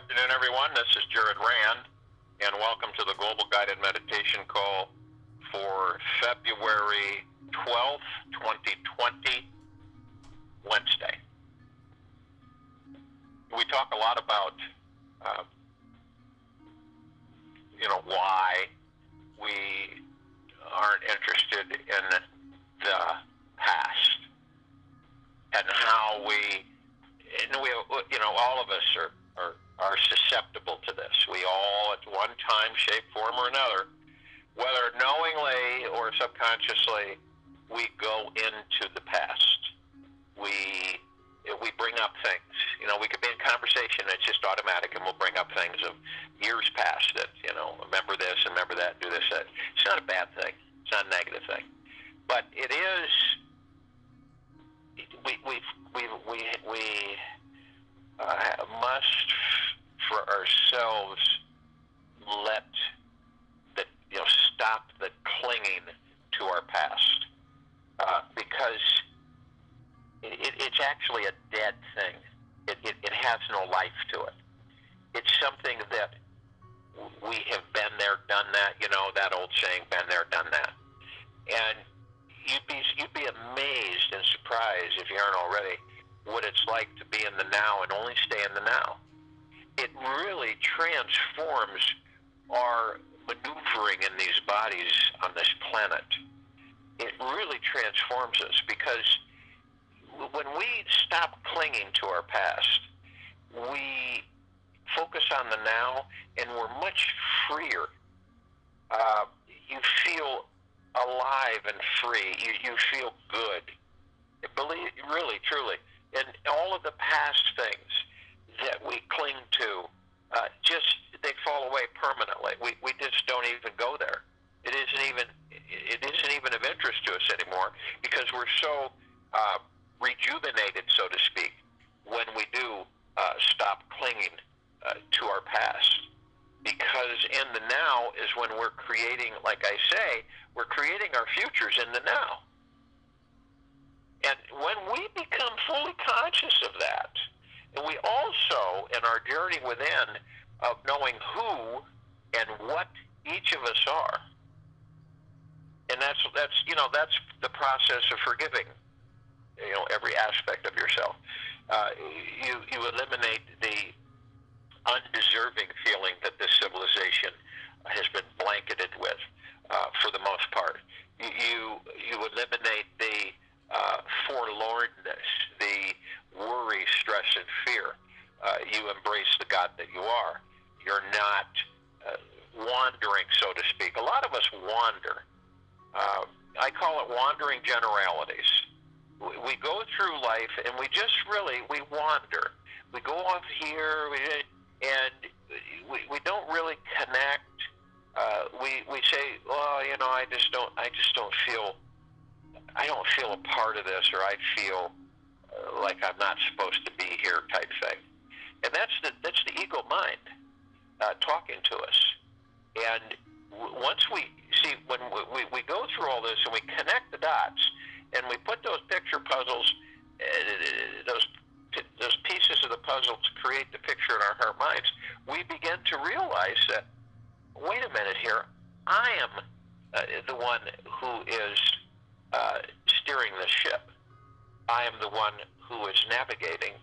afternoon, everyone. This is Jared Rand, and welcome to the Global Guided Meditation Call for February 12th, 2020, Wednesday. We talk a lot about, why we aren't interested in the past, and how all of us are susceptible to this. We all, at one time, shape, form, or another, whether knowingly or subconsciously, we go into the past. We bring up things. We could be in conversation, it's just automatic, and we'll bring up things of years past that, remember this and remember that, do this, that. It's not a bad thing. It's not a negative thing. But it is, we must, for ourselves, stop the clinging to our past, because it's actually a dead thing. It has no life to it. It's something that we have been there, done that. That old saying, been there, done that. And you'd be amazed and surprised, if you aren't already, what it's like to be in the now and only stay in the now. It really transforms our maneuvering in these bodies on this planet. It really transforms us, because when we stop clinging to our past, we focus on the now, and we're much freer. You feel alive and free. You feel good. Believe, really, truly. And all of the past things that we cling to, they fall away permanently. We just don't even go there. It isn't even of interest to us anymore, because we're so rejuvenated, so to speak, when we do stop clinging to our past. Because in the now is when we're creating, like I say, we're creating our futures in the now. And when we become fully conscious of that, and we also, in our journey within, of knowing who and what each of us are, and that's the process of forgiving, every aspect of yourself. You eliminate the undeserving feeling that this civilization has been blanketed with, for the most part. You eliminate the forlornness, the worry, stress, and fear. You embrace the God that you are. You're not wandering, so to speak. A lot of us wander. I call it wandering generalities. We go through life, and we wander. We go off here, and we don't really connect. We say, well, I just don't feel a part of this, or I feel like I'm not supposed to be here, type thing. And that's the ego mind talking to us. And once when we go through all this and we connect the dots, and we put those picture puzzles, those pieces of the puzzle to create the picture in our heart minds, we begin to realize that, wait a minute here, I am the one who is steering the ship. I am the one who is navigating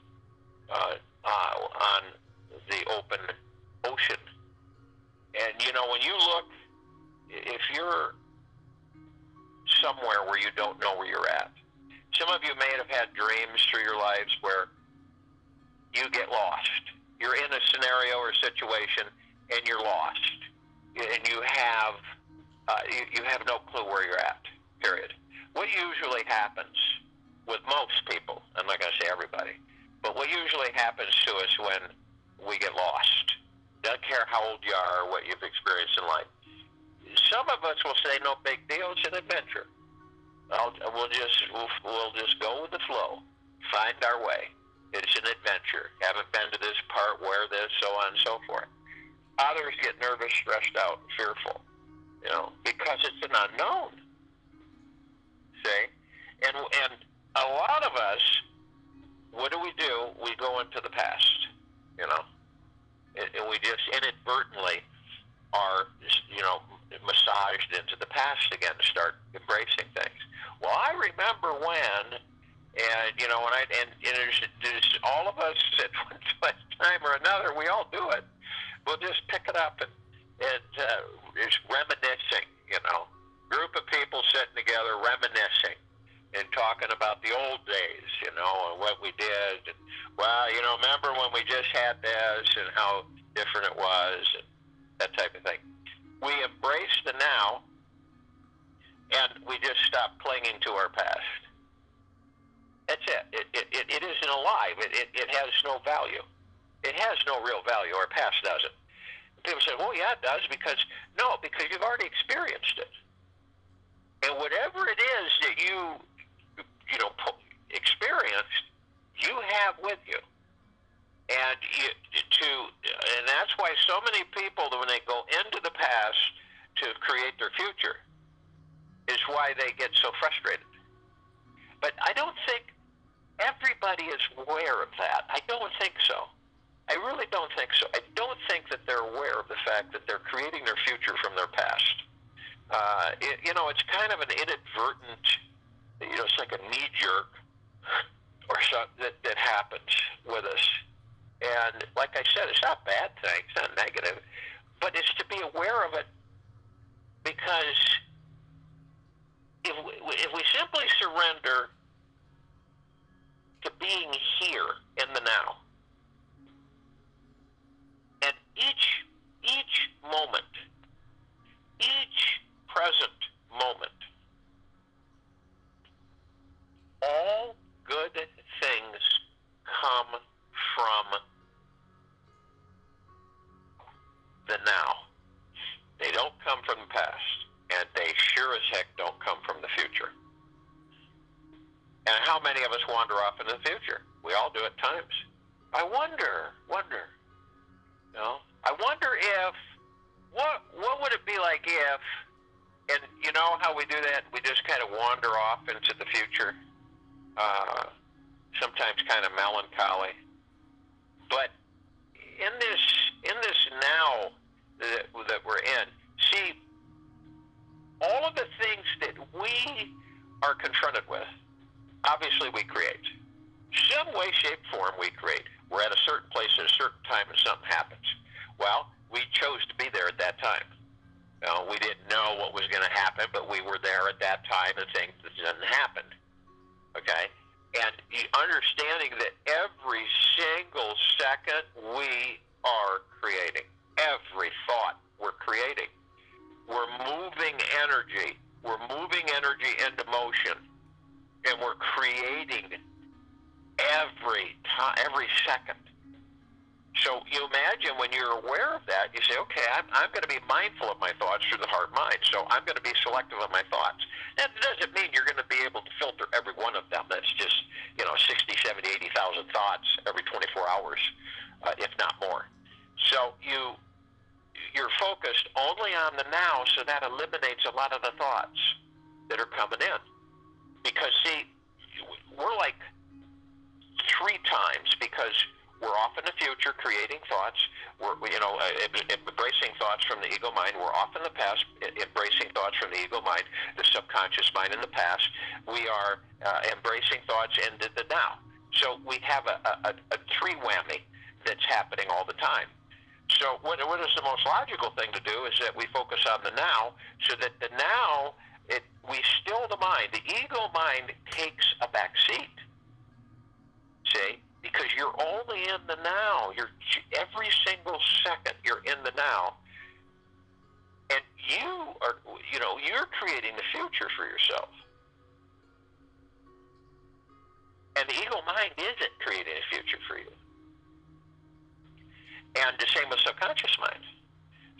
on the open ocean. And when you look, if you're somewhere where you don't know where you're at, some of you may have had dreams through your lives where you get lost. You're in a scenario or situation, and you're lost, and you have no clue where you're at, period. What usually happens with most people, I'm not going to say everybody, but what usually happens to us when we get lost, doesn't care how old you are or what you've experienced in life, some of us will say, no big deal, it's an adventure. We'll just go with the flow, find our way. It's an adventure. Haven't been to this part, where this, so on and so forth. Others get nervous, stressed out, and fearful, because it's an unknown. See? And a lot of us, what do? We go into the past, and we just inadvertently are, massaged into the past again to start embracing things. Well, I remember when, and there's all of us at one time or another, we all do it. We'll just pick it up and it's reminiscing, group of people sitting together reminiscing and talking about the old days, and what we did. And, well, remember when we just had this and how different it was and that type of thing. We embrace the now, and we just stop clinging to our past. That's it. It isn't alive. It has no value. It has no real value. Our past doesn't. People say, well, yeah, it does, because you've already experienced it. And whatever it is that you experienced, you have with you. And that's why so many people, when they go into the past to create their future, is why they get so frustrated. But I don't think everybody is aware of that. I don't think so. I really don't think so. I don't think that they're aware of the fact that they're creating their future from their past. It's kind of an inadvertent, it's like a knee jerk or something that happens with us. And like I said, it's not a bad thing, it's not negative, but it's to be aware of it, because if we simply surrender to being here in the now, and each moment, each present moment, all good things come from the now. They don't come from the past, and they sure as heck don't come from the future. And how many of us wander off into the future? We all do at times. I wonder. I wonder if, what would it be like if, and you know how we do that? We just kind of wander off into the future, sometimes kind of melancholy. But in this now that we're in, see, all of the things that we are confronted with, obviously we create. Some way, shape, form we create. We're at a certain place at a certain time and something happens. Well, we chose to be there at that time. We didn't know what was going to happen, but we were there at that time, and things didn't happen. Okay? And understanding that every single second we are creating. Every thought we're creating. We're moving energy. We're moving energy into motion. And we're creating every second. So you imagine when you're aware of that, you say, okay, I'm going to be mindful of my thoughts through the heart mind. So I'm going to be selective of my thoughts. That doesn't mean you're going to be able to filter every one of them. That's just, 60, 70, 80,000 thoughts every 24 hours, if not more. So you're focused only on the now, so that eliminates a lot of the thoughts that are coming in. Because, see, we're like 3 times, because we're off in the future creating thoughts. We're embracing thoughts from the ego mind. We're off in the past embracing thoughts from the ego mind, the subconscious mind in the past. We are embracing thoughts into the now. So we have a 3 whammy that's happening all the time. So what is the most logical thing to do is that we focus on the now, so that the now, we still the mind. The ego mind takes a back seat. See? Because you're only in the now. Every single second you're in the now. And you're creating the future for yourself. And the ego mind isn't creating a future for you. And the same with subconscious mind.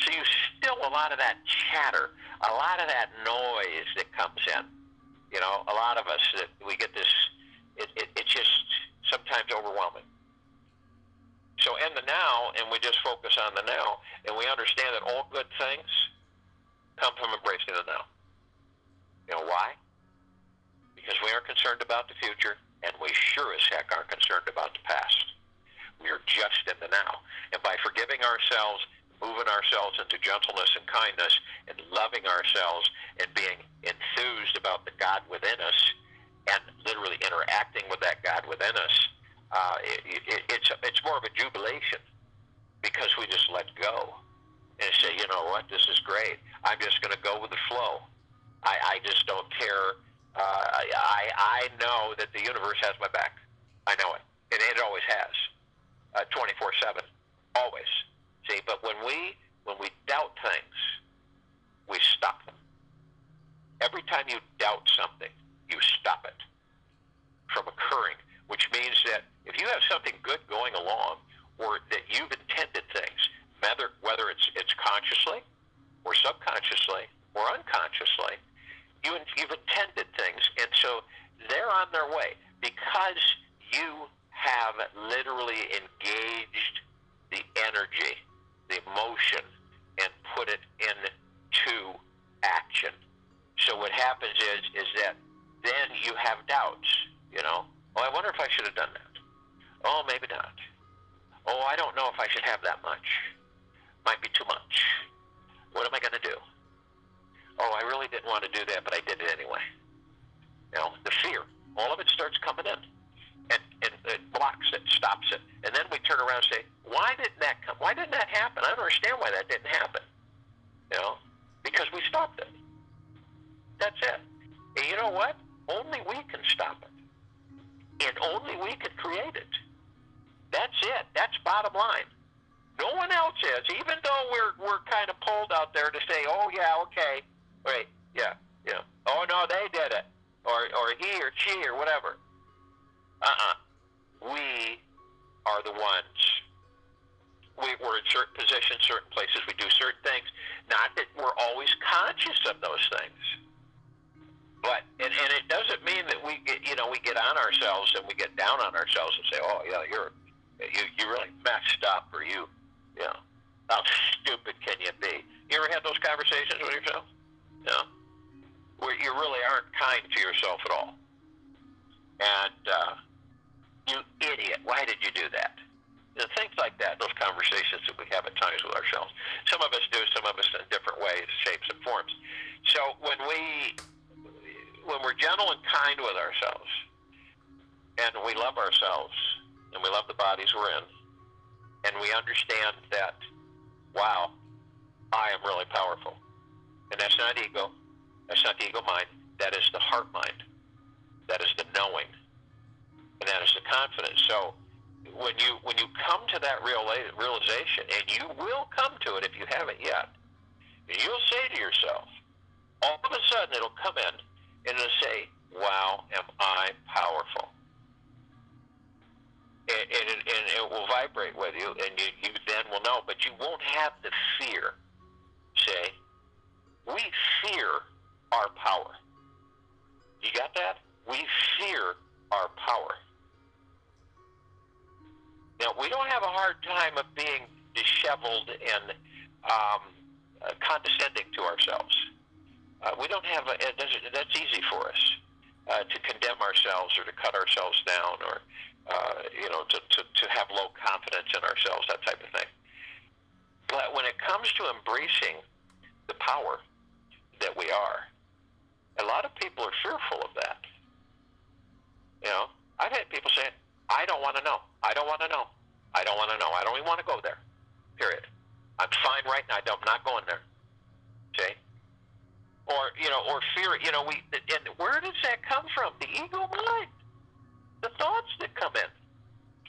So you still, a lot of that chatter, a lot of that noise that comes in. A lot of us, that we get this, it's just sometimes overwhelming. So in the now, and we just focus on the now, and we understand that all good things come from embracing the now. Why? Because we aren't concerned about the future, and we sure as heck aren't concerned about the past. We are just in the now. And by forgiving ourselves, moving ourselves into gentleness and kindness, and loving ourselves, and being enthused about the God within us, and literally interacting with that God within us, it's more of a jubilation, because we just let go and say, you know what, this is great. I'm just going to go with the flow. I just don't care. I know that the universe has my back. I know it, and it always has, 24/7, always. See, but when we doubt things, we stop them. Every time you doubt something, you stop it from occurring, which means that if you have something good going along, or that you've intended things, whether it's consciously or subconsciously or unconsciously, you've intended things, and so they're on their way because you have literally engaged the energy, the emotion, and put it into action. So what happens is that then you have doubts, you know. Oh, I wonder if I should have done that. Oh, maybe not. Oh, I don't know if I should have that much. Might be too much. What am I going to do? Oh, I really didn't want to do that, but I did it anyway. You know, the fear, all of it starts coming in, and it blocks it, stops it. And then we turn around and say, why didn't that come? Why didn't that happen? I don't understand why that didn't happen. You know, because we stopped it. That's it. And you know what? Only we can stop it. And only we can create it. That's it. That's bottom line. No one else is, even though we're kind of pulled out there to say, oh yeah, okay, right, yeah. Oh no, they did it, or he or she or whatever. We are the ones. We're in certain positions, certain places. We do certain things. Not that we're always conscious of those things, but and it doesn't mean that we get on ourselves and we get down on ourselves and say, oh yeah, you really messed up, or you know, how stupid can you be? You ever had those conversations with yourself? No. Where you really aren't kind to yourself at all. And you idiot, why did you do that? You know, things like that, those conversations that we have at times with ourselves. Some of us do, some of us in different ways, shapes, and forms. So when we're gentle and kind with ourselves, and we love ourselves, and we love the bodies we're in, and we understand that, wow, I am really powerful. And that's not ego. That's not the ego mind. That is the heart mind. That is the knowing. And that is the confidence. So when you come to that realization, and you will come to it if you haven't yet, and you'll say to yourself, all of a sudden it'll come in, and it'll say, wow, am I powerful? And it will vibrate with you, and you then will know, but you won't have the fear. Say, we fear our power. You got that? We fear our power. Now, we don't have a hard time of being disheveled and condescending to ourselves. We don't have that's easy for us to condemn ourselves or to cut ourselves down, or to have low confidence in ourselves, that type of thing. But when it comes to embracing the power that we are, a lot of people are fearful of that. You know, I've had people say, I don't want to know. I don't want to know. I don't want to know. I don't even want to go there. Period. I'm fine right now. I'm not going there. See? Or fear, and where does that come from? The ego mind. The thoughts that come in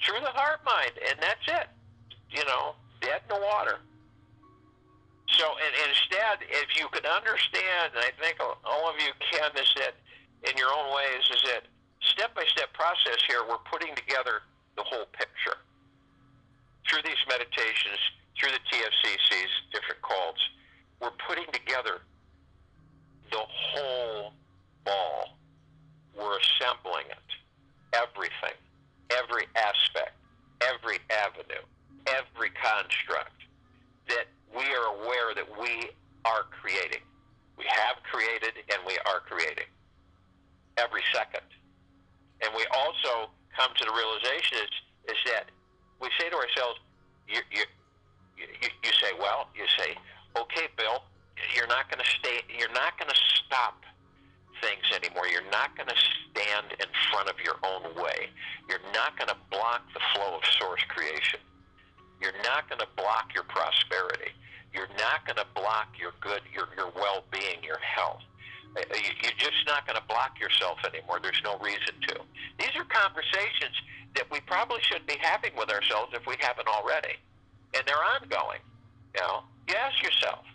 through the heart mind, and that's it. Dead in the water. So, and instead, if you could understand, and I think all of you can, is that in your own ways, is that step-by-step process here, we're putting together the whole picture. Through these meditations, through the TFCCs, different calls, we're putting together the whole ball. We're assembling it. Everything, every aspect, every avenue, every construct that we are aware that we are creating. We have created, and we are creating every second. And we also come to the realization is that we say to ourselves, you say, well, you say, okay, Bill, you're not going to stop things anymore. You're not going to stand in front of your own way. You're not going to block the flow of source creation. You're not going to block your prosperity. You're not going to block your good, your well-being, your health. You're just not going to block yourself anymore. There's no reason to. These are conversations that we probably should be having with ourselves if we haven't already. And they're ongoing. You ask yourself,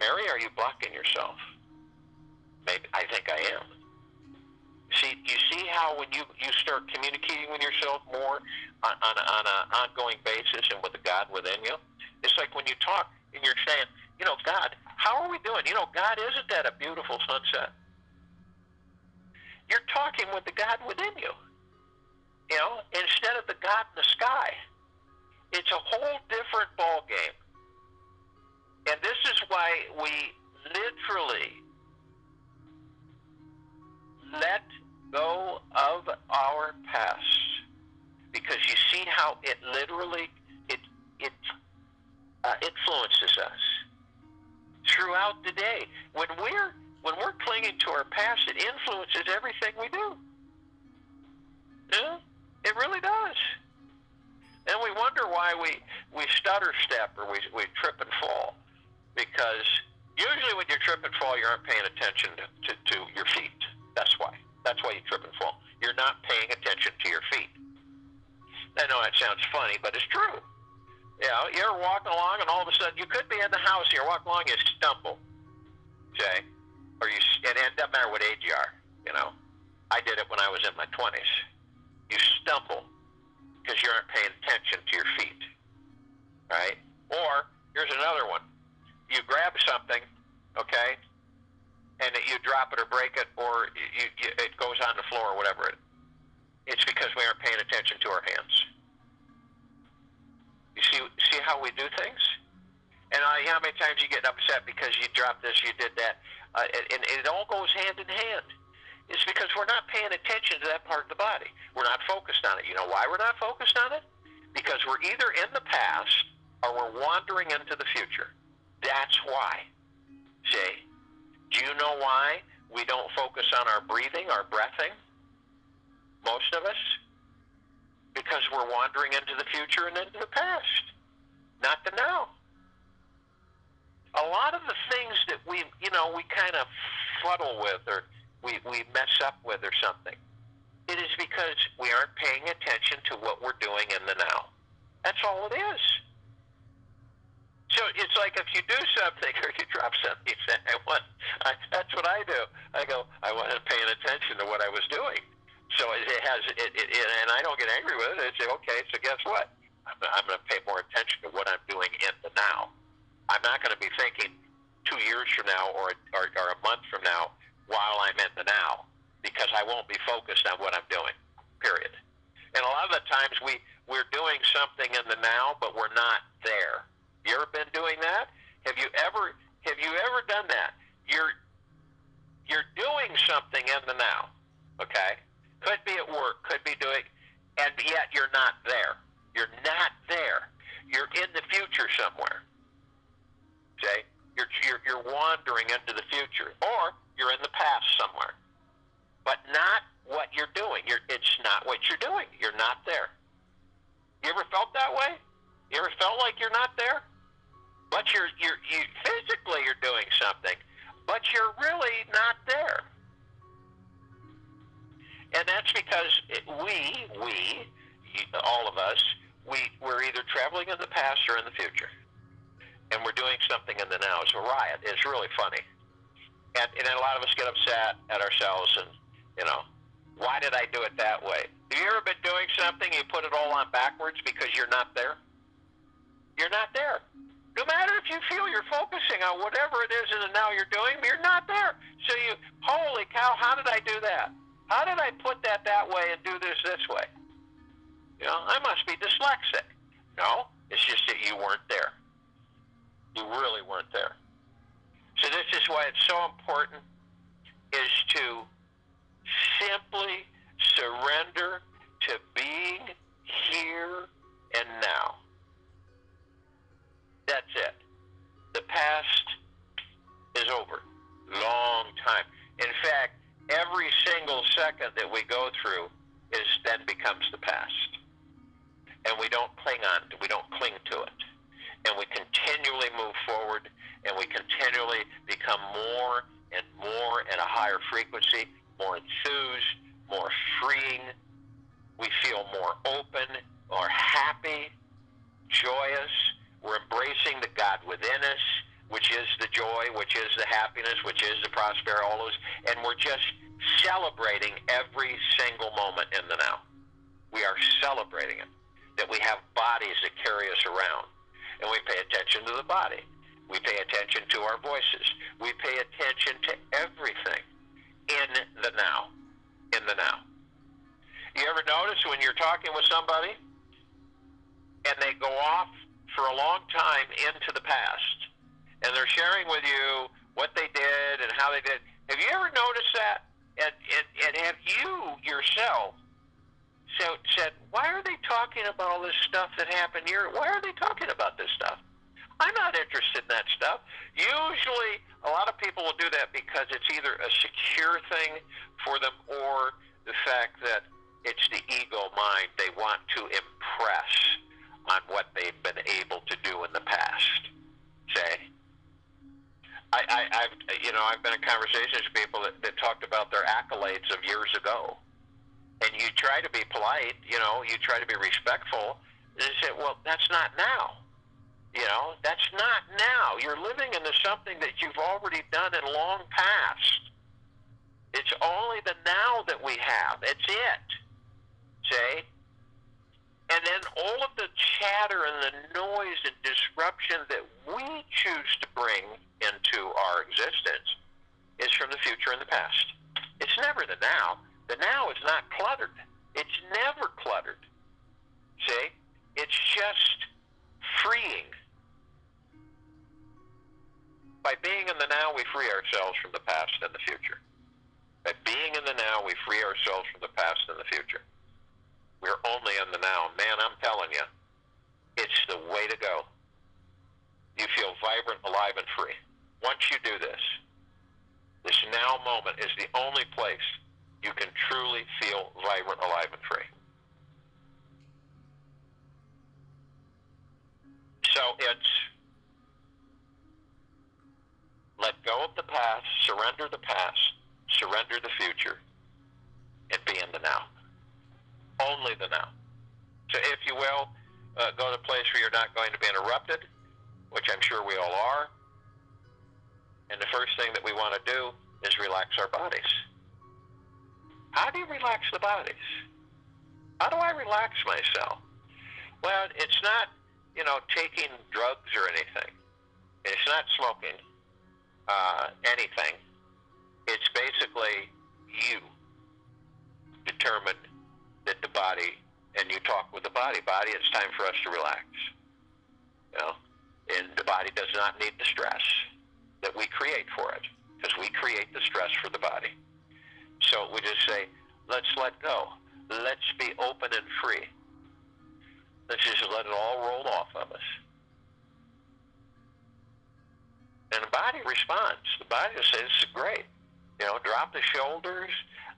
Mary, are you blocking yourself? Maybe I think I am. You see how when you start communicating with yourself more on an ongoing basis and with the God within you, it's like when you talk and you're saying, God, how are we doing? God, isn't that a beautiful sunset? You're talking with the God within you, instead of the God in the sky. It's a whole different ball game. And this is why we literally let go of our past, because you see how it literally influences us throughout the day. When we're clinging to our past, it influences everything we do. It really does. And we wonder why we stutter step or we trip and fall, because usually when you trip and fall, you aren't paying attention to your feet. That's why you trip and fall. You're not paying attention to your feet. I know that sounds funny, but it's true. You're walking along and all of a sudden, you could be in the house, you're walking along, you stumble, okay? Or it doesn't matter what age you are, I did it when I was in my 20s. You stumble because you aren't paying attention to your feet, right? Or, here's another one. You grab something, okay, and you drop it or break it, or it goes on the floor or whatever. It's because we aren't paying attention to our hands. You see how we do things? And how many times you get upset because you dropped this, you did that, and it all goes hand in hand. It's because we're not paying attention to that part of the body. We're not focused on it. You know why we're not focused on it? Because we're either in the past or we're wandering into the future. That's why. See? Do you know why we don't focus on our breathing, our breathing? Most of us? Because we're wandering into the future and into the past, not the now. A lot of the things that we kind of fuddle with or we mess up with or something, it is because we aren't paying attention to what we're doing in the now. That's all it is. So it's like if you do something or you drop something, you say, that's what I do. I go, I wasn't paying attention to what I was doing. So and I don't get angry with it. I say, okay, so guess what? I'm going to pay more attention to what I'm doing in the now. I'm not going to be thinking 2 years from now or a month from now while I'm in the now, because I won't be focused on what I'm doing, period. And a lot of the times we're doing something in the now, but we're not there. You ever been doing that? Have you ever done that? You're doing something in the now, okay? Could be at work, could be doing, and yet you're not there. You're not there. You're in the future somewhere. Okay? You're wandering into the future, or you're in the past somewhere, but not what you're doing. It's not what you're doing. You're not there. You ever felt that way? You ever felt like you're not there? But you physically you're doing something, but you're really not there. And that's because all of us, we're either traveling in the past or in the future. And we're doing something in the now. It's a riot. It's really funny. And a lot of us get upset at ourselves and, why did I do it that way? Have you ever been doing something, you put it all on backwards because you're not there? You're not there. No matter if you feel you're focusing on whatever it is in the now you're doing, you're not there. So holy cow, how did I do that? How did I put that way and do this way? I must be dyslexic. No, it's just that you weren't there. You really weren't there. So this is why it's so important, is to simply surrender to being here and In fact, every single second that we go through then becomes the past. And we don't cling to it. And we continually move forward, and we continually become more and more at a higher frequency, more enthused, more freeing. We feel more open, more happy, joyous. We're embracing the God within us, which is the joy, which is the happiness, which is the prosperity, all those. And we're just celebrating every single moment in the now. We are celebrating it, that we have bodies that carry us around. And we pay attention to the body. We pay attention to our voices. We pay attention to everything in the now. In the now. You ever notice when you're talking with somebody and they go off for a long time into the past and they're sharing with you what they did and how they did? Have you ever noticed that? And have you yourself said, why are they talking about all this stuff that happened here? Why are they talking about this stuff? I'm not interested in that stuff. Usually, a lot of people will do that because it's either a secure thing for them or the fact that it's the ego mind. They want to impress on what they've been able to do in the past. Say, I've been in conversations with people that talked about their accolades of years ago. And you try to be polite, you try to be respectful, and you say, well, that's not now. That's not now. You're living into something that you've already done in long past. It's only the now that we have. It's it. See? And then all of the chatter and the noise and disruption that we choose to bring into our existence is from the future and the past. It's never the now. The now is not cluttered. It's never cluttered. See? It's just freeing. By being in the now, we free ourselves from the past and the future. By being in the now, we free ourselves from the past and the future. We're only in the now. Man, I'm telling you, it's the way to go. You feel vibrant, alive, and free. Once you do this now moment is the only place you can truly feel vibrant, alive, and free. So it's let go of the past, surrender the past, surrender the future, and be in the now. Only the now. So if you will, go to a place where you're not going to be interrupted, which I'm sure we all are. And the first thing that we want to do is relax our bodies. How do you relax the bodies? How do I relax myself? Well, it's not, taking drugs or anything. It's not smoking anything. It's basically you determine that the body, and you talk with the body. Body, it's time for us to relax. And the body does not need the stress that we create for it, because we create the stress for the body. So we just say, let's let go. Let's be open and free. Let's just let it all roll off of us. And the body responds. The body just says, this is great. Drop the shoulders,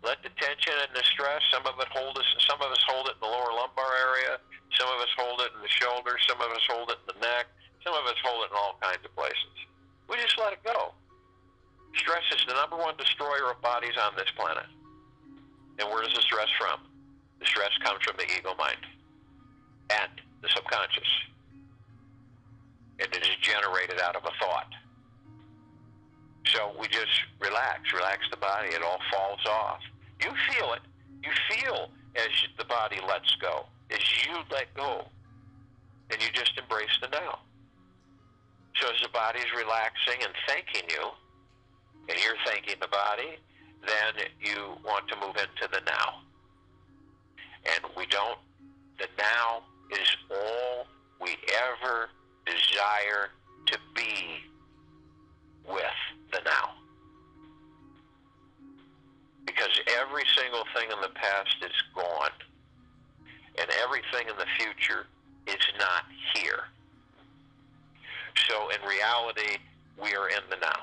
let the tension and the stress, some of us hold it in the lower lumbar area, some of us hold it in the shoulders, some of us hold it in the neck, some of us hold it in all kinds of places. We just let it go. Stress is the number one destroyer of bodies on this planet. And where does the stress from? The stress comes from the ego mind and the subconscious. And it is generated out of a thought. So we just relax the body. It all falls off. You feel it. You feel as the body lets go, as you let go. And you just embrace the now. So as the body's relaxing and thanking you, and you're thanking the body, then you want to move into the now. And the now is all we ever desire to be with the now. Because every single thing in the past is gone, and everything in the future is not here. So in reality, we are in the now.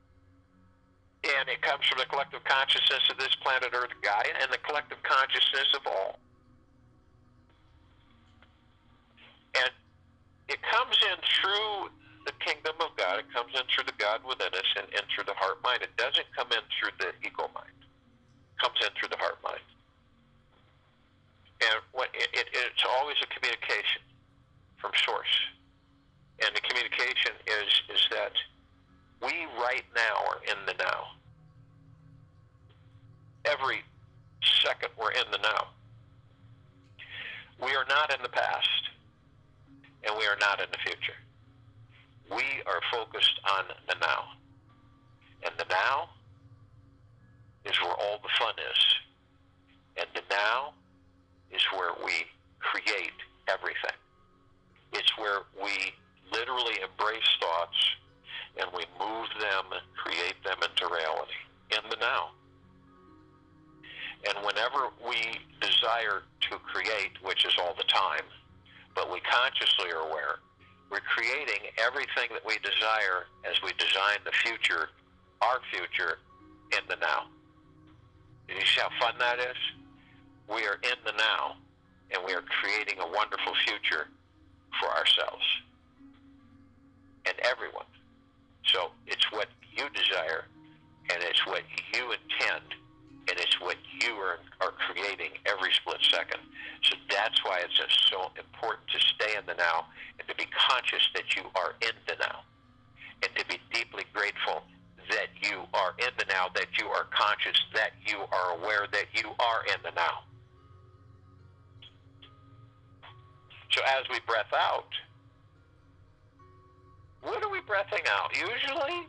And it comes from the collective consciousness of this planet Earth, Gaia, and the collective consciousness of all. And it comes in through the kingdom of God. It comes in through the God within us and through the heart mind. It doesn't come in through the ego mind. It comes in through the heart mind. And it's always a communication from source. And the communication is that we right now are in the now. Every second we're in the now. We are not in the past, and we are not in the future. We are focused on the now. And the now is where all the fun is. And the now is where we create everything. It's where we literally embrace thoughts and we move them and create them into reality in the now. And whenever we desire to create, which is all the time, but we consciously are aware, we're creating everything that we desire as we design the future, our future, in the now. Do you see how fun that is? We are in the now, and we are creating a wonderful future for ourselves and everyone. So it's what you desire, and it's what you intend, and it's what you are creating every split second. So that's why it's just so important to stay in the now and to be conscious that you are in the now, and to be deeply grateful that you are in the now, that you are conscious, that you are aware that you are in the now. So as we breath out, what are we breathing out? Usually,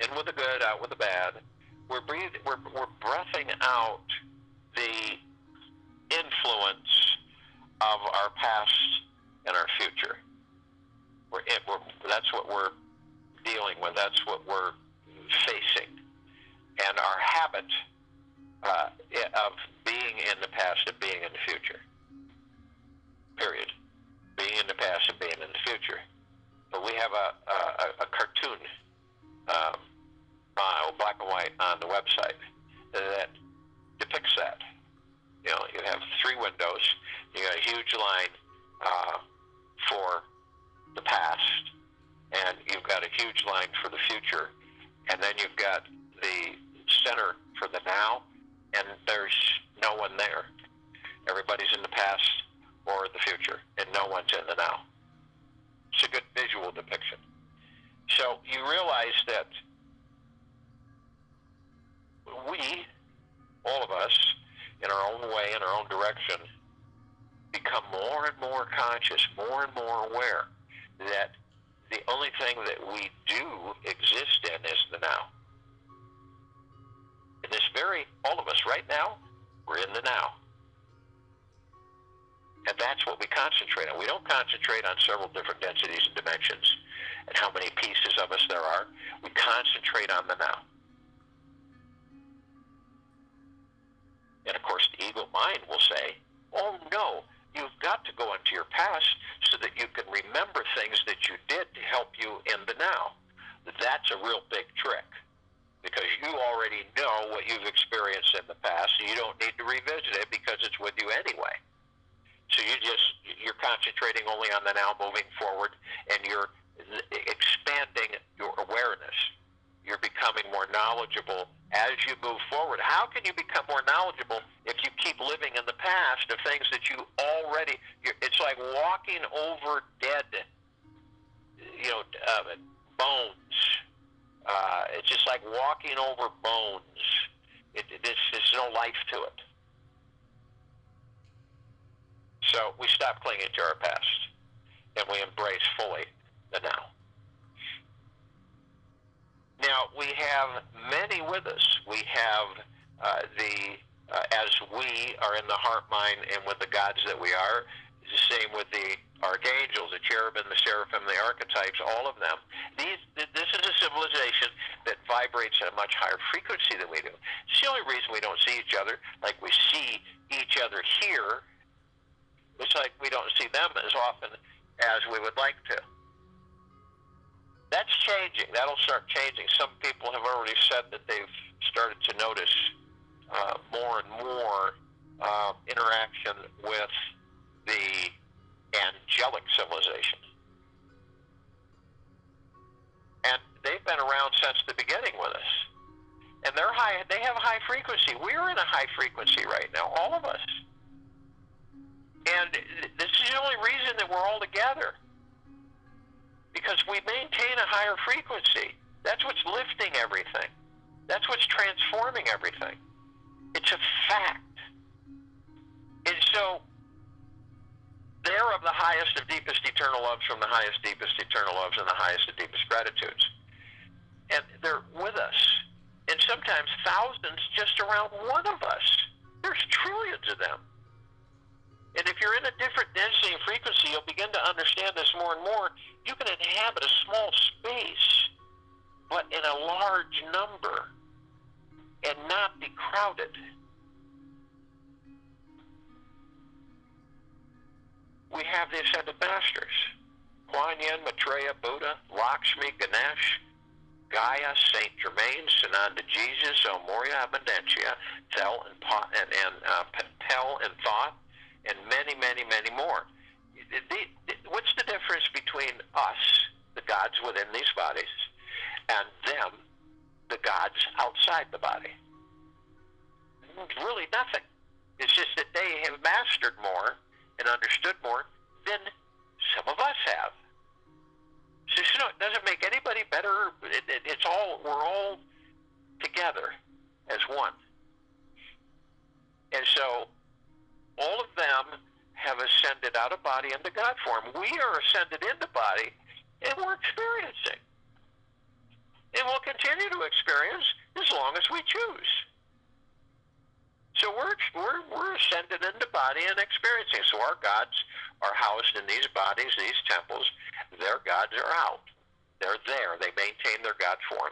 in with the good, out with the bad, we're breathing out the influence of our past and our future. That's what we're dealing with. That's what we're facing. And our habit of being in the past and being in the future. Period. Being in the past and being in the future. But we have a cartoon, black and white, on the website that depicts that. You know, you have three windows. You got a huge line for the past, and you've got a huge line for the future, and then you've got the center for the now, and there's no one there. Everybody's in the past or the future, and no one's in the now. It's a good visual depiction. So you realize that we, all of us, in our own way, in our own direction, become more and more conscious, more and more aware that the only thing that we do exist in is the now. In this all of us right now, we're in the now. And that's what we concentrate on. We don't concentrate on several different densities and dimensions and how many pieces of us there are. We concentrate on the now. And of course, the ego mind will say, oh no, you've got to go into your past so that you can remember things that you did to help you in the now. That's a real big trick, because you already know what you've experienced in the past, and you don't need to revisit it because it's with you anyway. So you're concentrating only on the now, moving forward, and you're expanding your awareness. You're becoming more knowledgeable as you move forward. How can you become more knowledgeable if you keep living in the past of things that you already, it's like walking over dead, bones. It's just like walking over bones. There's no life to it. So we stop clinging to our past, and we embrace fully the now. Now, we have many with us. We have as we are in the heart, mind, and with the gods that we are, the same with the archangels, the cherubim, the seraphim, the archetypes, all of them. This is a civilization that vibrates at a much higher frequency than we do. It's the only reason we don't see each other like we see each other here. It's like we don't see them as often as we would like to. That's changing. That'll start changing. Some people have already said that they've started to notice more and more interaction with the angelic civilization. And they've been around since the beginning with us. And they have high frequency. We're in a high frequency right now, all of us. And this is the only reason that we're all together. Because we maintain a higher frequency. That's what's lifting everything. That's what's transforming everything. It's a fact. And so, they're of the highest of deepest eternal loves from the highest, deepest eternal loves and the highest of deepest gratitudes. And they're with us. And sometimes thousands just around one of us. There's trillions of them. And if you're in a different density and frequency, you'll begin to understand this more and more. You can inhabit a small space, but in a large number, and not be crowded. We have the Ascended Masters. Kuan Yin, Maitreya, Buddha, Lakshmi, Ganesh, Gaia, Saint Germain, Sananda Jesus, El Moria, Abundantia, Tel and Patel and Thought, and many, many, many more. What's the difference between us, the gods within these bodies, and them, the gods outside the body? Really nothing. It's just that they have mastered more and understood more than some of us have. So, it doesn't make anybody better. We're all together as one. And so, all of them have ascended out of body into God form. We are ascended into body, and we're experiencing. And we'll continue to experience as long as we choose. So we're ascended into body and experiencing. So our gods are housed in these bodies, these temples. Their gods are out. They're there. They maintain their God form.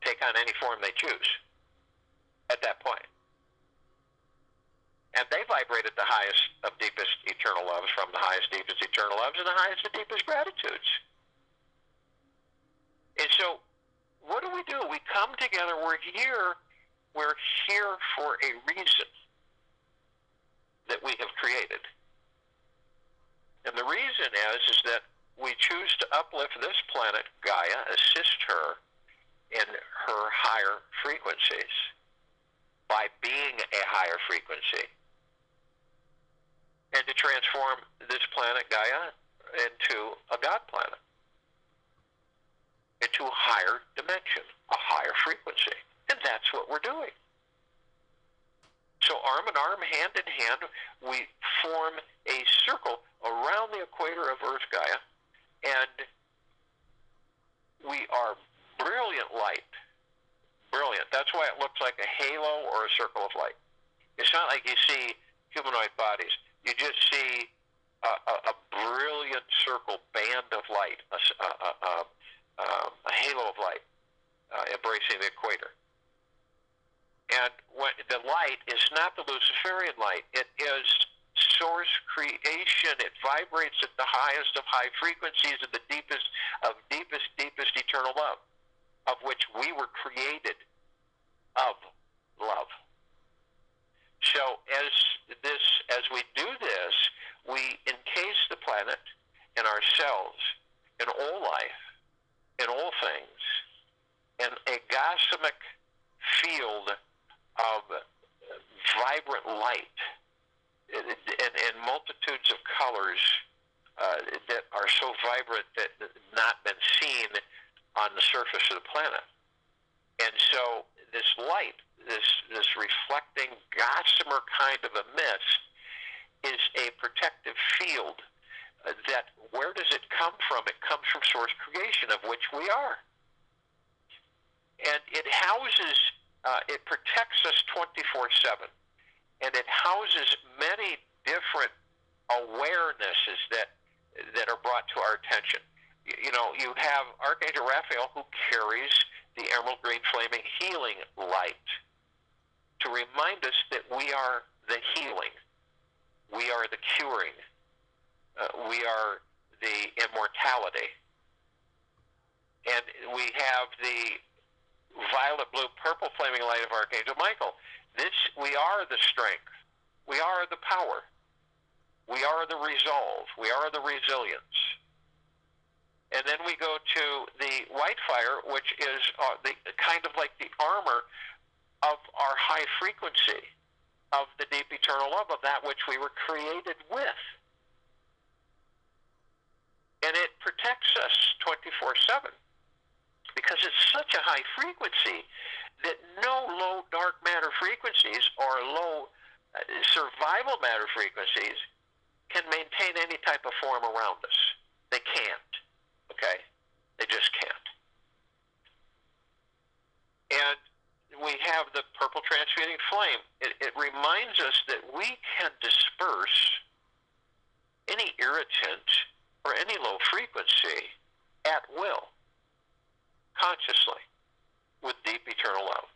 Take on any form they choose at that point. And they vibrate at the highest of deepest eternal loves from the highest, deepest eternal loves and the highest of deepest gratitudes. And so what do? We come together. We're here for a reason that we have created. And the reason is that we choose to uplift this planet, Gaia, assist her in her higher frequencies by being a higher frequency, and to transform this planet, Gaia, into a God planet, into a higher dimension, a higher frequency. And that's what we're doing. So arm in arm, hand in hand, we form a circle around the equator of Earth, Gaia, and we are brilliant light. Brilliant. That's why it looks like a halo or a circle of light. It's not like you see humanoid bodies. You just see a brilliant circle band of light, a halo of light embracing the equator. And the light is not the Luciferian light. It is source creation. It vibrates at the highest of high frequencies of the deepest eternal love, of which we were created of love. So as we do this, we encase the planet and ourselves in all life, in all things, in a cosmic field of vibrant light and multitudes of colors that are so vibrant that have not been seen on the surface of the planet. And so this light, this reflecting gossamer kind of a mist, is a protective field that, where does it come from? It comes from source creation, of which we are. And it houses, it protects us 24/7. And it houses many different awarenesses that are brought to our attention. You know, you have Archangel Raphael, who carries the emerald green flaming healing light to remind us that we are the healing. We are the curing. We are the immortality. And we have the violet, blue, purple flaming light of Archangel Michael. We are the strength. We are the power. We are the resolve. We are the resilience. And then we go to the white fire, which is the kind of like the armor of our high frequency, of the deep eternal love, of that which we were created with. And it protects us 24/7 because it's such a high frequency that no low dark matter frequencies or low survival matter frequencies can maintain any type of form around us. They can't. Okay? They just can't. And we have the purple transmuting flame. It reminds us that we can disperse any irritant or any low frequency at will, consciously, with deep eternal love.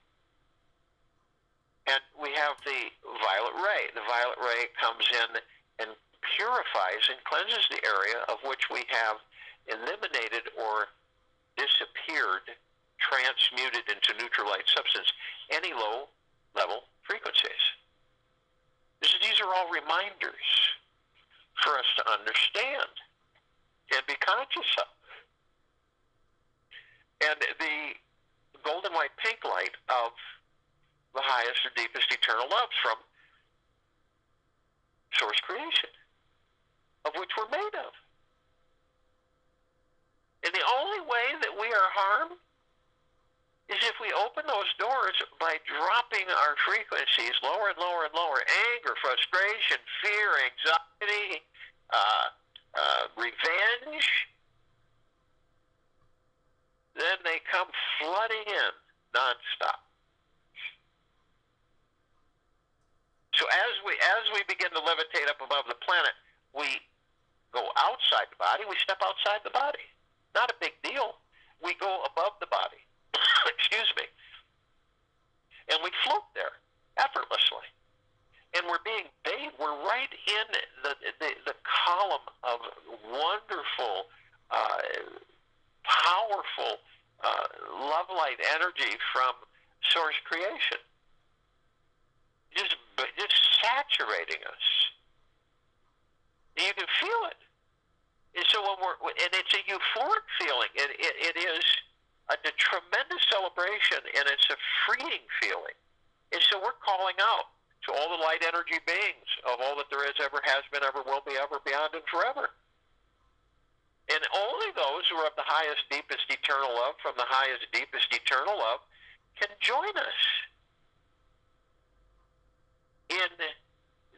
And we have the violet ray. The violet ray comes in and purifies and cleanses the area of which we have eliminated or disappeared, transmuted into neutral light substance, any low-level frequencies. These are all reminders for us to understand and be conscious of. And the golden white pink light of the highest or deepest eternal loves from source creation, of which we're made of. And the only way that we are harmed is if we open those doors by dropping our frequencies lower and lower and lower. Anger, frustration, fear, anxiety, revenge. Then they come flooding in nonstop. So as we begin to levitate up above the planet, we go outside the body, we step outside the body. Not a big deal. We go above the body. Excuse me. And we float there effortlessly. And we're being bathed. We're right in the column of wonderful, powerful love light energy from source creation. Just saturating us. You can feel it. And so and it's a euphoric feeling. It is a tremendous celebration, and it's a freeing feeling. And so we're calling out to all the light energy beings of all that there is, ever has been, ever will be, ever, beyond, and forever. And only those who are of the highest, deepest eternal love, from the highest, deepest eternal love, can join us in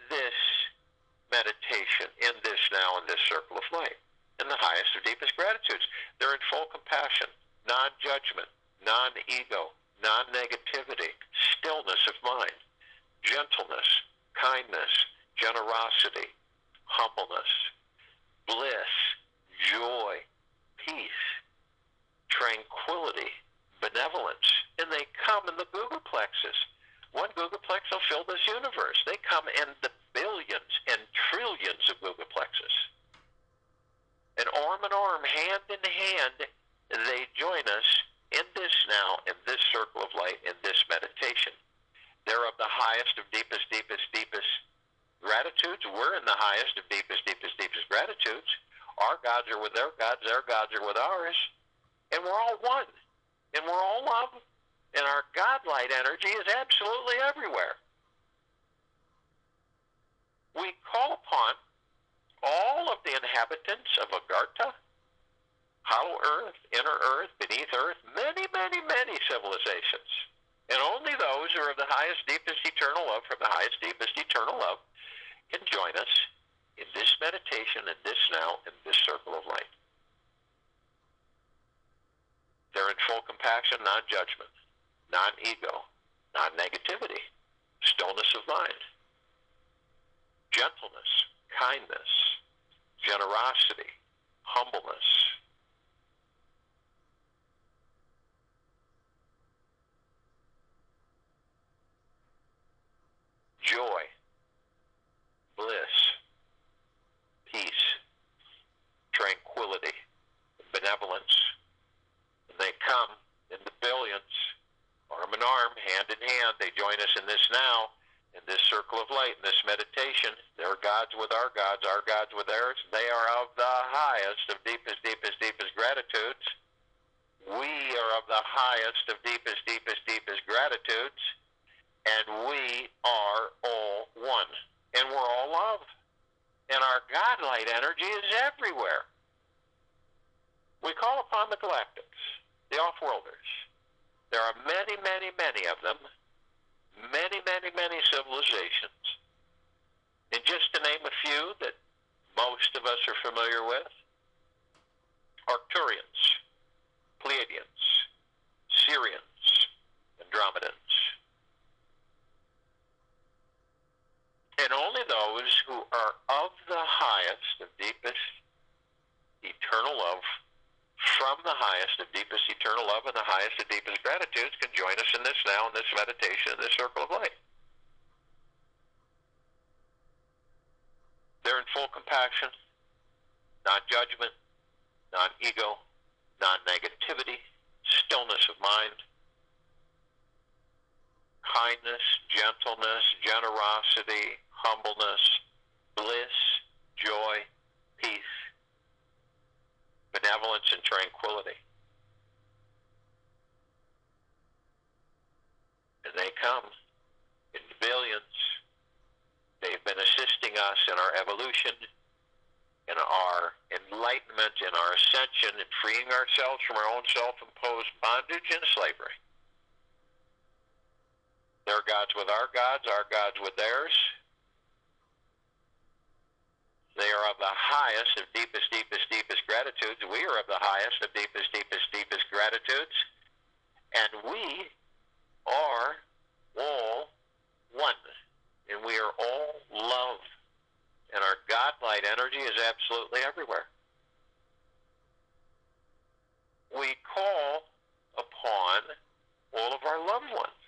this meditation, in this now, in this circle of light, in the highest or deepest gratitudes. They're in full compassion, non-judgment, non-ego, non-negativity, stillness of mind, gentleness, kindness, generosity, humbleness, bliss, joy, peace, tranquility, benevolence. And they come in the googolplexes. One googolplex will fill this universe. They come in the billions and trillions of googolplexes. And arm in arm, hand in hand, they join us in this now, in this circle of light, in this meditation. They're of the highest of deepest, deepest, deepest gratitudes. We're in the highest of deepest, deepest, deepest gratitudes. Our gods are with their gods are with ours. And we're all one. And we're all love. And our God-light energy is absolutely everywhere. We call upon all of the inhabitants of Agartha, Hollow Earth, Inner Earth, Beneath Earth, many, many, many civilizations. And only those who are of the highest, deepest eternal love, from the highest, deepest eternal love, can join us in this meditation, in this now, in this circle of light. They're in full compassion, non-judgment, non-ego, non-negativity, stillness of mind, gentleness, kindness, generosity, humbleness, joy, bliss, peace, tranquility, benevolence, arm, hand in hand. They join us in this now, in this circle of light, in this meditation. They're gods with our gods with theirs. They are of the highest of deepest, deepest, deepest gratitudes. We are of the highest of deepest, deepest, deepest gratitudes. And we are all one. And we're all love. And our God light energy is everywhere. We call upon the galactics, the off-worlders. There are many, many, many of them. Many, many, many civilizations. And just to name a few that most of us are familiar with: Arcturians, Pleiadians, Syrians, Andromedans. And only those who are of the highest of deepest eternal love, from the highest of deepest eternal love and the highest of deepest gratitudes, can join us in this now, in this meditation, in this circle of light. They're in full compassion, non-judgment, non-ego, non-negativity, stillness of mind, kindness, gentleness, generosity, humbleness, bliss, joy, peace, benevolence, and tranquility. And they come in billions. They've been assisting us in our evolution, in our enlightenment, in our ascension, in freeing ourselves from our own self-imposed bondage and slavery. They're gods with our gods with theirs. They are of the highest of deepest, deepest, deepest gratitudes. We are of the highest of deepest, deepest, deepest gratitudes. And we are all one. And we are all love. And our God light energy is absolutely everywhere. We call upon all of our loved ones,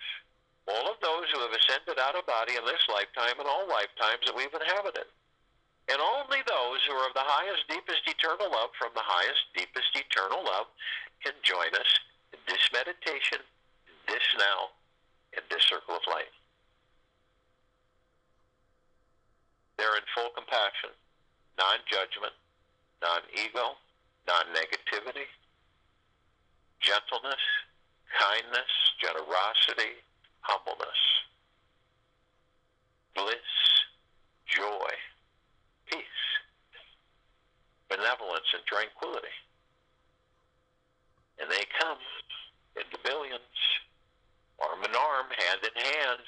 all of those who have ascended out of body in this lifetime and all lifetimes that we've inhabited. And only those who are of the highest, deepest, eternal love, from the highest, deepest, eternal love, can join us in this meditation, in this now, in this circle of light. They're in full compassion, non-judgment, non-ego, non-negativity, gentleness, kindness, generosity, humbleness, bliss, joy, peace, benevolence, and tranquility. And they come in the billions, arm in arm, hand in hand.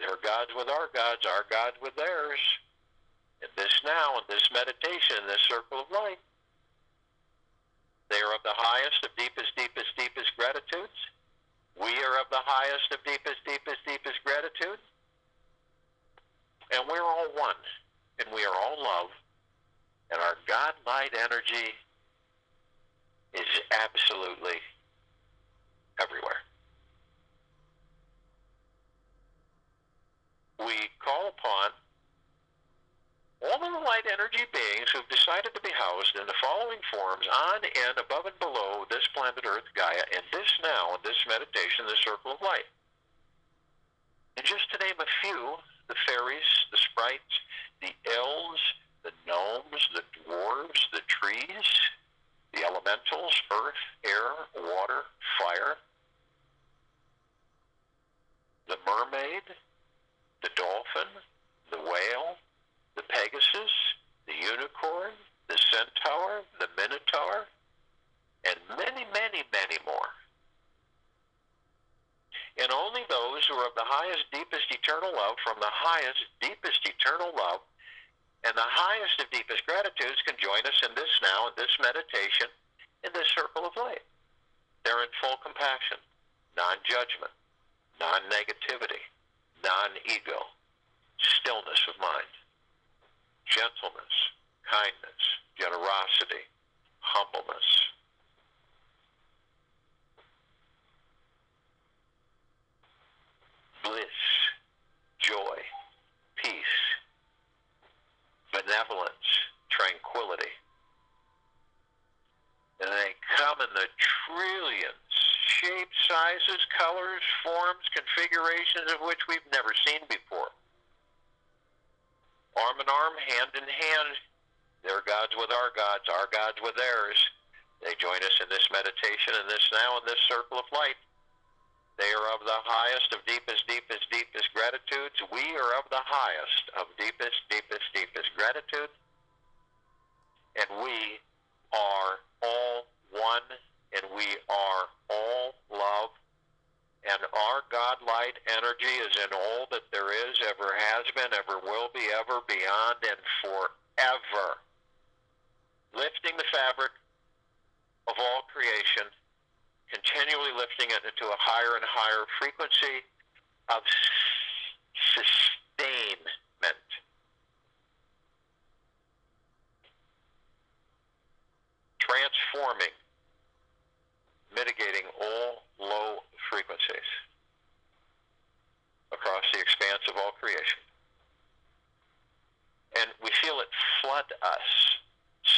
They're gods with our gods with theirs. In this now, in this meditation, in this circle of light, they are of the highest of deepest, deepest, deepest gratitudes. We are of the highest of deepest, deepest, deepest gratitude. And we're all one. And we are all love. And our God light energy is absolutely everywhere. We call upon all of the light energy beings who have decided to be housed in the following forms on and above and below this planet Earth, Gaia, in this now, in this meditation, this circle of light. And just to name a few: the fairies, the sprites, the elves, the gnomes, the dwarves, the trees, the elementals, earth, air, water, fire, the mermaid, the dolphin, the whale, the Pegasus, the unicorn, the centaur, the minotaur, and many, many, many more. And only those who are of the highest, deepest, eternal love, from the highest, deepest, eternal love, and the highest of deepest gratitudes, can join us in this now, in this meditation, in this circle of light. They're in full compassion, non-judgment, non-negativity, non-ego, stillness of mind, gentleness, kindness, generosity, humbleness, bliss, joy, peace, benevolence, tranquility. And they come in the trillions, shapes, sizes, colors, forms, configurations of which we've never seen before. Arm in arm, hand in hand, their gods with our gods with theirs. They join us in this meditation, in this now, in this circle of light. They are of the highest, of deepest, deepest, deepest gratitudes. We are of the highest, of deepest, deepest, deepest gratitude. And we are all one, and we are all love. And our God light energy is in all that there is, ever has been, ever will be, ever, beyond, and forever. Lifting the fabric of all creation, continually lifting it into a higher and higher frequency of sustainment. Transforming, mitigating all low frequencies across the expanse of all creation. And we feel it flood us,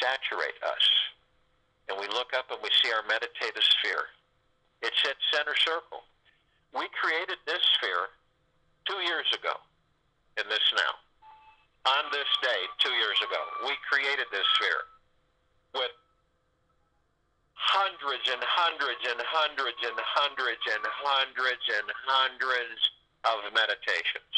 saturate us. And we look up and we see our meditative sphere. It's at center circle. We created this sphere 2 years ago in this now. On this day, 2 years ago, we created this sphere with hundreds and hundreds and hundreds and hundreds and hundreds and hundreds of meditations.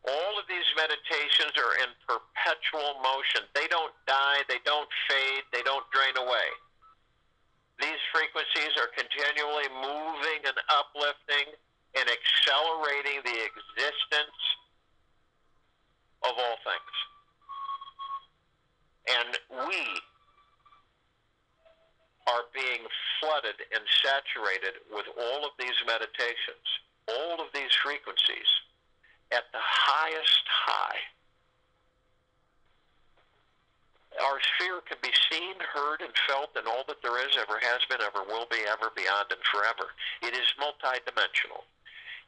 All of these meditations are in perpetual motion. They don't die, they don't fade, they don't drain away. These frequencies are continually moving and uplifting and accelerating the existence of all things. And we are being flooded and saturated with all of these meditations, all of these frequencies at the highest high. Our sphere can be seen, heard, and felt in all that there is, ever has been, ever will be, ever, beyond, and forever. It is multidimensional.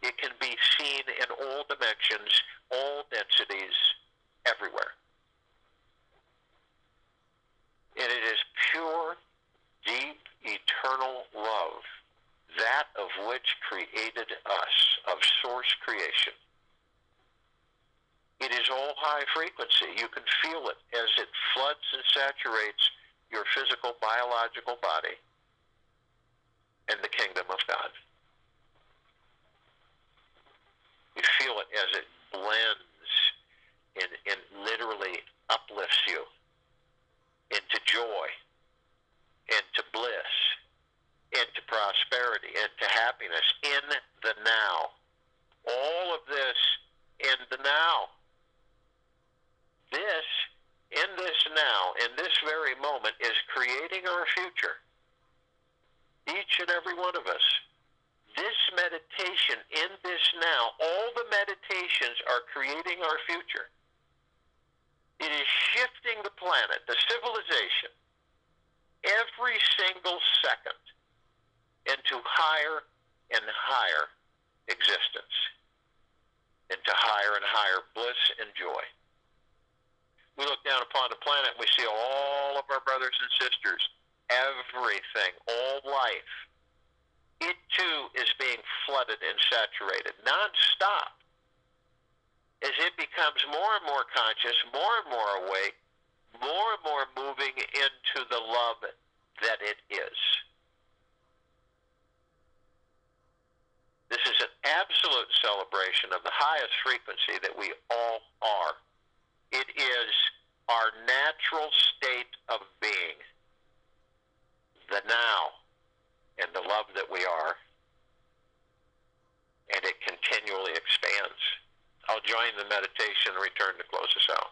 It can be seen in all dimensions, all densities, everywhere. And it is pure, deep, eternal love, that of which created us, of source creation. It is all high frequency. You can feel it as it floods and saturates your physical, biological body and the kingdom of God. You feel it as it blends and literally uplifts you into joy, into bliss, into prosperity, into happiness in the now. All of this in the now. This, in this now, in this very moment, is creating our future. Each and every one of us. This meditation in this now, all the meditations are creating our future. It is shifting the planet, the civilization, every single second into higher and higher existence, into higher and higher bliss and joy. We look down upon the planet and we see all of our brothers and sisters, everything, all life. It too is being flooded and saturated nonstop as it becomes more and more conscious, more and more awake, more and more moving into the love that it is. This is an absolute celebration of the highest frequency that we all are. It is our natural state of being, the now, and the love that we are, and it continually expands. I'll join the meditation and return to close us out.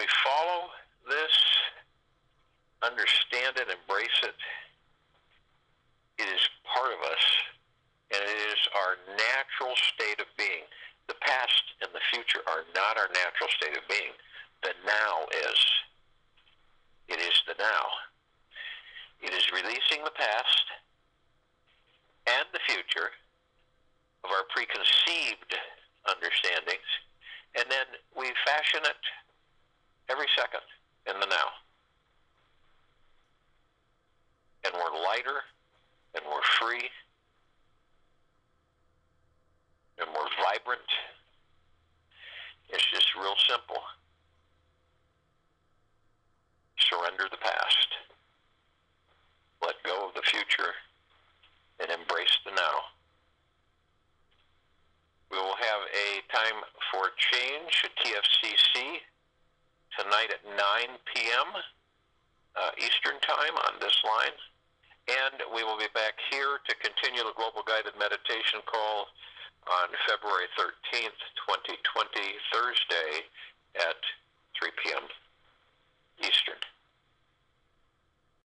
we follow this, understand it, embrace it, it is part of us, and it is our natural state of being. The past and the future are not our natural state of being. The now is. It is the now. It is releasing the past and the future of our preconceived understandings, and then we fashion it every second in the now. And we're lighter, and we're free, and we're vibrant. It's just real simple. Surrender the past. Let go of the future and embrace the now. We will have a time for change at TFCC tonight at 9 p.m. Eastern Time on this line. And we will be back here to continue the Global Guided Meditation Call on February 13th, 2020, Thursday at 3 p.m. Eastern.